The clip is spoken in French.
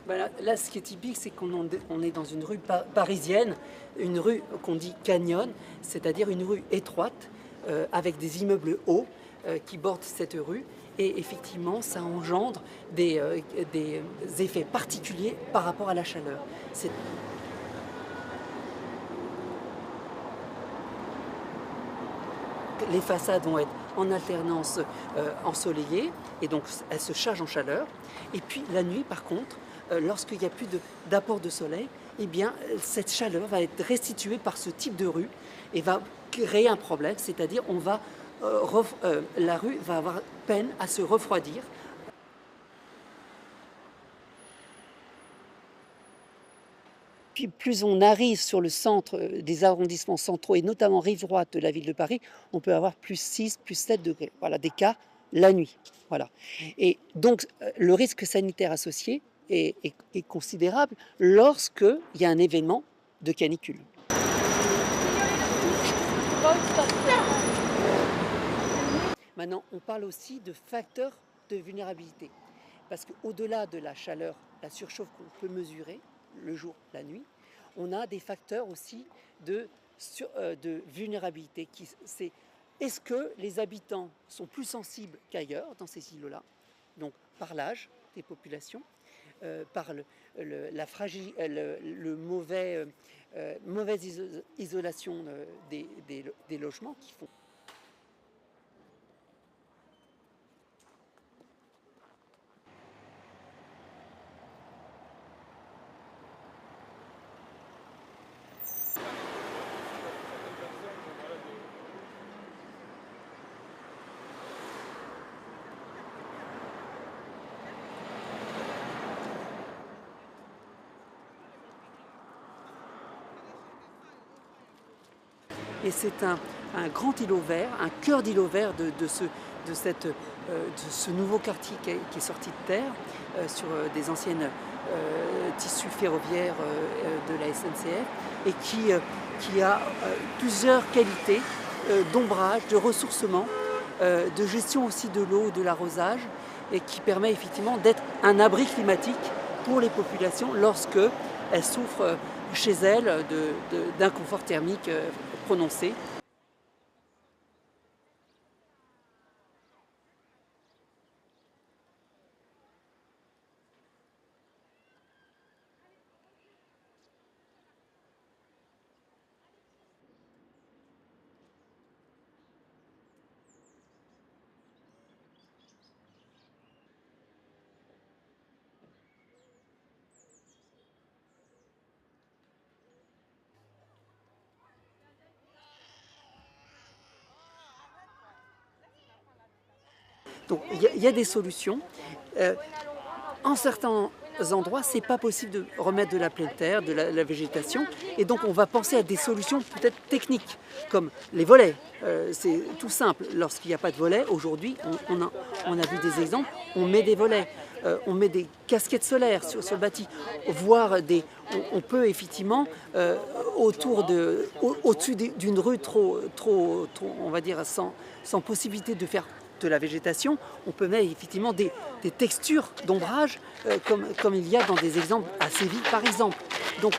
Voilà, là, ce qui est typique, c'est on est dans une rue parisienne, une rue qu'on dit canyon, c'est-à-dire une rue étroite, avec des immeubles hauts qui bordent cette rue. Et effectivement, ça engendre des effets particuliers par rapport à la chaleur. Les façades vont être en alternance ensoleillées, et donc elles se chargent en chaleur. Et puis la nuit, par contre, lorsqu'il n'y a plus d'apport de soleil, eh bien, cette chaleur va être restituée par ce type de rue et va créer un problème, c'est-à-dire la rue va avoir peine à se refroidir. Puis plus on arrive sur le centre des arrondissements centraux, et notamment rive droite de la ville de Paris, on peut avoir plus 6, plus 7 degrés, voilà, d'écart la nuit. Voilà. Et donc le risque sanitaire associé est considérable lorsqu'il y a un événement de canicule. Maintenant, on parle aussi de facteurs de vulnérabilité. Parce qu'au-delà de la chaleur, la surchauffe qu'on peut mesurer, le jour, la nuit, on a des facteurs aussi de vulnérabilité. Est-ce que les habitants sont plus sensibles qu'ailleurs dans ces îlots-là, donc par l'âge des populations, par mauvaise isolation des logements qui font. Et c'est un grand îlot vert, un cœur d'îlot vert de ce nouveau quartier qui est sorti de terre sur des anciennes tissus ferroviaires de la SNCF, et qui a plusieurs qualités d'ombrage, de ressourcement, de gestion aussi de l'eau, de l'arrosage, et qui permet effectivement d'être un abri climatique pour les populations lorsque elles souffrent chez elles d'un confort thermique prononcé. Donc il y a des solutions. En certains endroits, ce n'est pas possible de remettre de la pleine terre, de la végétation, et donc on va penser à des solutions peut-être techniques, comme les volets. C'est tout simple. Lorsqu'il n'y a pas de volets, aujourd'hui, on a vu des exemples, on met des volets, on met des casquettes solaires sur le bâti, voire on peut effectivement, au-dessus d'une rue trop, on va dire, sans possibilité de faire de la végétation, on peut mettre effectivement des textures d'ombrage comme il y a dans des exemples à Séville par exemple. Donc